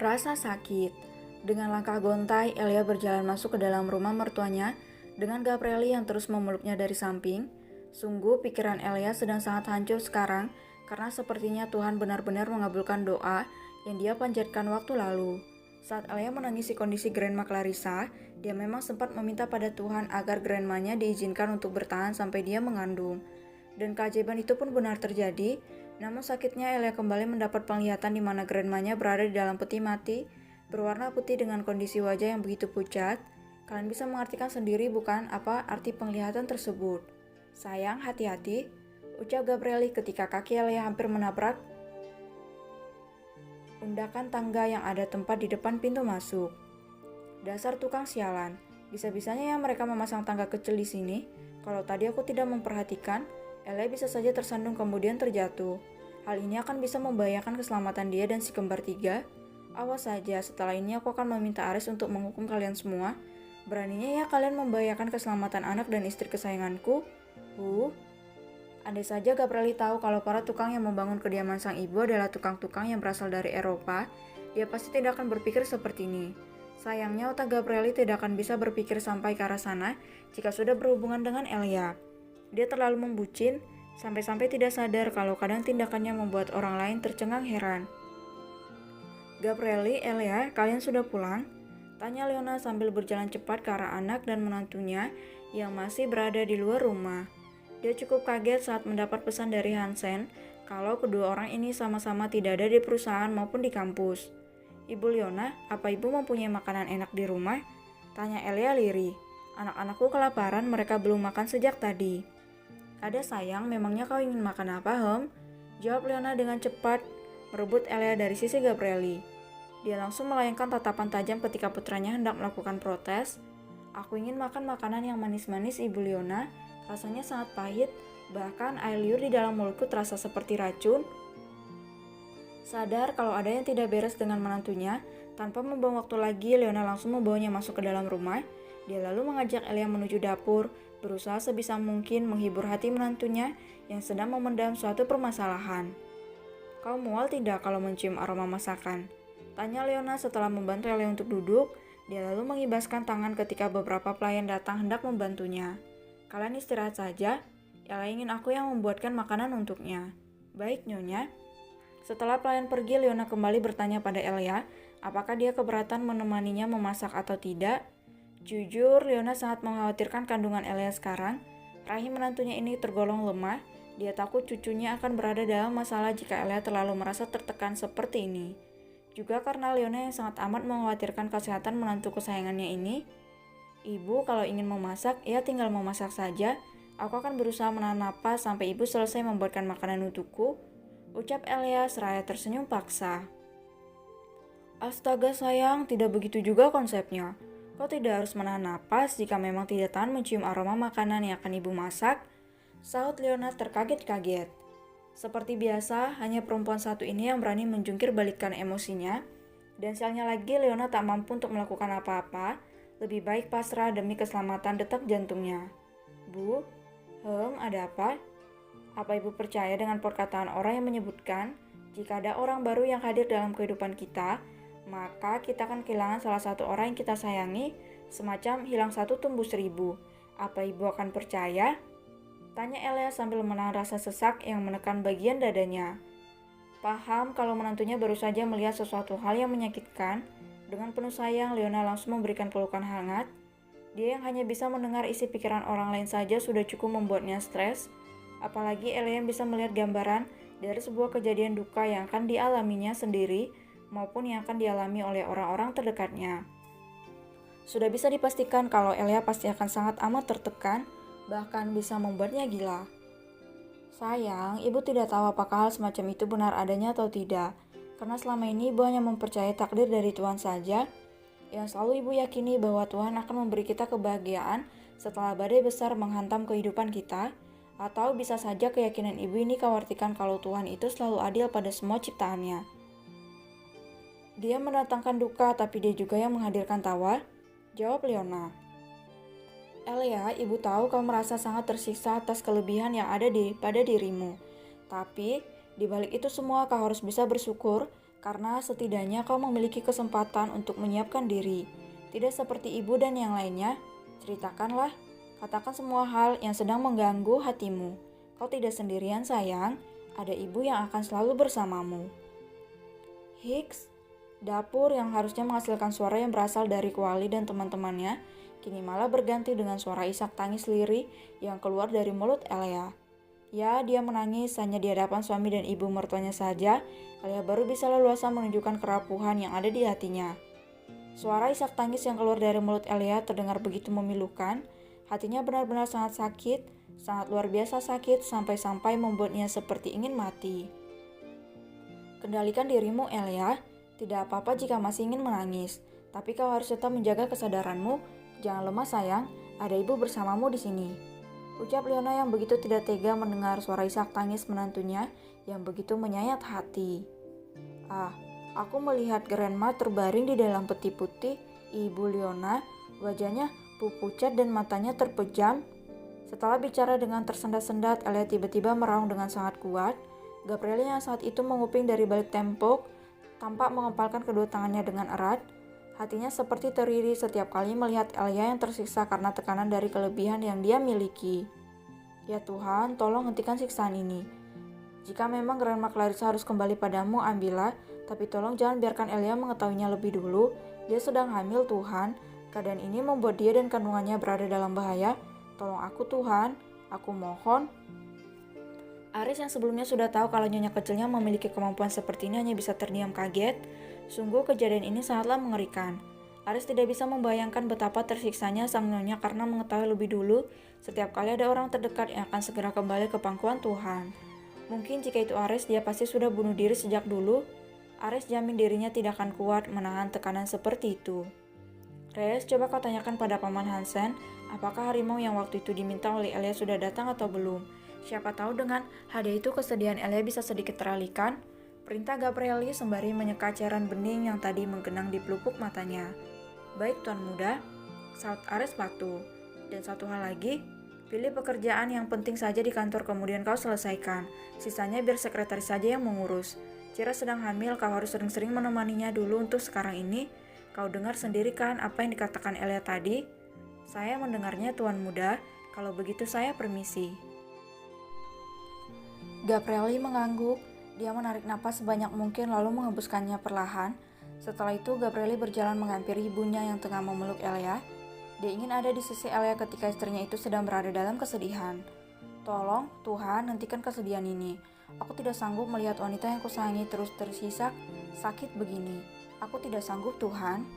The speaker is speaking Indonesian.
Rasa sakit. Dengan langkah gontai, Elia berjalan masuk ke dalam rumah mertuanya dengan Gabrieli yang terus memeluknya dari samping. Sungguh pikiran Elia sedang sangat hancur sekarang karena sepertinya Tuhan benar-benar mengabulkan doa yang dia panjatkan waktu lalu. Saat Elia menangisi kondisi Grandma Clarissa, dia memang sempat meminta pada Tuhan agar grandmanya diizinkan untuk bertahan sampai dia mengandung. Dan keajaiban itu pun benar terjadi, namun sakitnya Elia kembali mendapat penglihatan di mana grandmanya berada di dalam peti mati, berwarna putih dengan kondisi wajah yang begitu pucat. Kalian bisa mengartikan sendiri bukan apa arti penglihatan tersebut. Sayang, hati-hati, ucap Gabrieli ketika kaki Elia hampir menabrak undakan tangga yang ada tempat di depan pintu masuk. Dasar tukang sialan, bisa-bisanya ya mereka memasang tangga kecil di sini. Kalau tadi aku tidak memperhatikan, Elia bisa saja tersandung kemudian terjatuh. Hal ini akan bisa membahayakan keselamatan dia dan si kembar tiga. Awas saja, setelah ini aku akan meminta Ares untuk menghukum kalian semua. Beraninya ya kalian membahayakan keselamatan anak dan istri kesayanganku. Andai saja Gabrieli tahu kalau para tukang yang membangun kediaman sang ibu adalah tukang-tukang yang berasal dari Eropa, dia pasti tidak akan berpikir seperti ini. Sayangnya otak Gabrieli tidak akan bisa berpikir sampai ke arah sana jika sudah berhubungan dengan Elia. Dia terlalu membucin, sampai-sampai tidak sadar kalau kadang tindakannya membuat orang lain tercengang heran. Gabrieli, Elia, kalian sudah pulang? Tanya Leona sambil berjalan cepat ke arah anak dan menantunya yang masih berada di luar rumah. Dia cukup kaget saat mendapat pesan dari Hansen kalau kedua orang ini sama-sama tidak ada di perusahaan maupun di kampus. Ibu Leona, apa ibu mempunyai makanan enak di rumah? Tanya Elia lirih. Anak-anakku kelaparan, mereka belum makan sejak tadi. Ada sayang, memangnya kau ingin makan apa, Jawab Leona dengan cepat, merebut Elia dari sisi Gabrieli. Dia langsung melayangkan tatapan tajam ketika putranya hendak melakukan protes. Aku ingin makan makanan yang manis-manis, Ibu Leona. Rasanya sangat pahit, bahkan air liur di dalam mulutku terasa seperti racun. Sadar kalau ada yang tidak beres dengan menantunya, tanpa membuang waktu lagi, Leona langsung membawanya masuk ke dalam rumah. Dia lalu mengajak Elia menuju dapur, berusaha sebisa mungkin menghibur hati menantunya yang sedang memendam suatu permasalahan. Kau mual tidak kalau mencium aroma masakan? Tanya Leona setelah membantu Elia untuk duduk. Dia lalu mengibaskan tangan ketika beberapa pelayan datang hendak membantunya. Kalian istirahat saja, Elia ingin aku yang membuatkan makanan untuknya. Baik, Nyonya. Setelah pelayan pergi, Leona kembali bertanya pada Elia, apakah dia keberatan menemaninya memasak atau tidak. Jujur, Leona sangat mengkhawatirkan kandungan Elia sekarang. Rahim menantunya ini tergolong lemah. Dia takut cucunya akan berada dalam masalah jika Elia terlalu merasa tertekan seperti ini. Juga karena Leona yang sangat amat mengkhawatirkan kesehatan menantu kesayangannya ini. Ibu, kalau ingin memasak, ya tinggal memasak saja. Aku akan berusaha menahan napas sampai ibu selesai membuatkan makanan untukku. Ucap Elia seraya tersenyum paksa. Astaga sayang, tidak begitu juga konsepnya. Kau tidak harus menahan napas jika memang tidak tahan mencium aroma makanan yang akan ibu masak. Sahut Leona terkaget-kaget. Seperti biasa, hanya perempuan satu ini yang berani menjungkir balikkan emosinya. Dan sialnya lagi, Leona tak mampu untuk melakukan apa-apa. Lebih baik pasrah demi keselamatan detak jantungnya. Bu, ada apa? Apa ibu percaya dengan perkataan orang yang menyebutkan, jika ada orang baru yang hadir dalam kehidupan kita, maka kita akan kehilangan salah satu orang yang kita sayangi, semacam hilang satu tumbuh seribu. Apa ibu akan percaya? Tanya Elia sambil menahan rasa sesak yang menekan bagian dadanya. Paham kalau menantunya baru saja melihat sesuatu hal yang menyakitkan. Dengan penuh sayang, Leona langsung memberikan pelukan hangat. Dia yang hanya bisa mendengar isi pikiran orang lain saja sudah cukup membuatnya stres. Apalagi Elia yang bisa melihat gambaran dari sebuah kejadian duka yang akan dialaminya sendiri maupun yang akan dialami oleh orang-orang terdekatnya. Sudah bisa dipastikan kalau Elia pasti akan sangat amat tertekan, bahkan bisa membuatnya gila. Sayang, ibu tidak tahu apakah hal semacam itu benar adanya atau tidak. Karena selama ini ibu hanya mempercayai takdir dari Tuhan saja, yang selalu ibu yakini bahwa Tuhan akan memberi kita kebahagiaan setelah badai besar menghantam kehidupan kita, atau bisa saja keyakinan ibu ini kau artikan kalau Tuhan itu selalu adil pada semua ciptaannya. Dia mendatangkan duka tapi dia juga yang menghadirkan tawa, jawab Leona. Elia, ibu tahu kau merasa sangat tersiksa atas kelebihan yang ada pada dirimu. Tapi, di balik itu semua kau harus bisa bersyukur karena setidaknya kau memiliki kesempatan untuk menyiapkan diri. Tidak seperti ibu dan yang lainnya. Ceritakanlah, katakan semua hal yang sedang mengganggu hatimu. Kau tidak sendirian sayang, ada ibu yang akan selalu bersamamu. Hicks, dapur yang harusnya menghasilkan suara yang berasal dari Kuali dan teman-temannya, kini malah berganti dengan suara isak tangis lirih yang keluar dari mulut Elia. Ya, dia menangis hanya di hadapan suami dan ibu mertuanya saja, Elia baru bisa leluasa menunjukkan kerapuhan yang ada di hatinya. Suara isak tangis yang keluar dari mulut Elia terdengar begitu memilukan, hatinya benar-benar sangat sakit, sangat luar biasa sakit sampai-sampai membuatnya seperti ingin mati. Kendalikan dirimu, Elia. Tidak apa-apa jika masih ingin menangis, tapi kau harus tetap menjaga kesadaranmu. Jangan lemah sayang, ada ibu bersamamu di sini. Ucap Leona yang begitu tidak tega mendengar suara isak tangis menantunya yang begitu menyayat hati. Ah, aku melihat Grandma terbaring di dalam peti putih. Ibu Leona, wajahnya pucat dan matanya terpejam. Setelah bicara dengan tersendat-sendat, Elia tiba-tiba meraung dengan sangat kuat. Gabriel yang saat itu menguping dari balik tembok, tampak mengepalkan kedua tangannya dengan erat. Hatinya seperti teriri setiap kali melihat Elia yang tersiksa karena tekanan dari kelebihan yang dia miliki. Ya Tuhan, tolong hentikan siksaan ini. Jika memang Grandma Clarissa harus kembali padamu, ambillah. Tapi tolong jangan biarkan Elia mengetahuinya lebih dulu. Dia sedang hamil, Tuhan. Keadaan ini membuat dia dan kandungannya berada dalam bahaya. Tolong aku, Tuhan. Aku mohon. Aris yang sebelumnya sudah tahu kalau nyonya kecilnya memiliki kemampuan seperti ini hanya bisa terdiam kaget. Sungguh kejadian ini sangatlah mengerikan. Aris tidak bisa membayangkan betapa tersiksanya sang nyonya karena mengetahui lebih dulu setiap kali ada orang terdekat yang akan segera kembali ke pangkuan Tuhan. Mungkin jika itu Aris, dia pasti sudah bunuh diri sejak dulu. Aris jamin dirinya tidak akan kuat menahan tekanan seperti itu. Res, coba kau tanyakan pada Paman Hansen, apakah harimau yang waktu itu diminta oleh Elia sudah datang atau belum? Siapa tahu dengan hadiah itu kesedihan Elia bisa sedikit teralihkan. Perintah Gabrieli sembari menyeka cairan bening yang tadi menggenang di pelupuk matanya. Baik Tuan Muda, saut Aris patuh. Dan satu hal lagi, pilih pekerjaan yang penting saja di kantor kemudian kau selesaikan. Sisanya biar sekretaris saja yang mengurus. Cira sedang hamil, kau harus sering-sering menemaninya dulu untuk sekarang ini. Kau dengar sendiri kan apa yang dikatakan Elia tadi? Saya mendengarnya Tuan Muda, kalau begitu saya permisi. Gabrieli mengangguk. Dia menarik napas sebanyak mungkin lalu menghembuskannya perlahan. Setelah itu Gabrieli berjalan menghampiri ibunya yang tengah memeluk Elia. Dia ingin ada di sisi Elia ketika istrinya itu sedang berada dalam kesedihan. Tolong, Tuhan, hentikan kesedihan ini. Aku tidak sanggup melihat wanita yang kusayangi terus tersisa sakit begini. Aku tidak sanggup, Tuhan.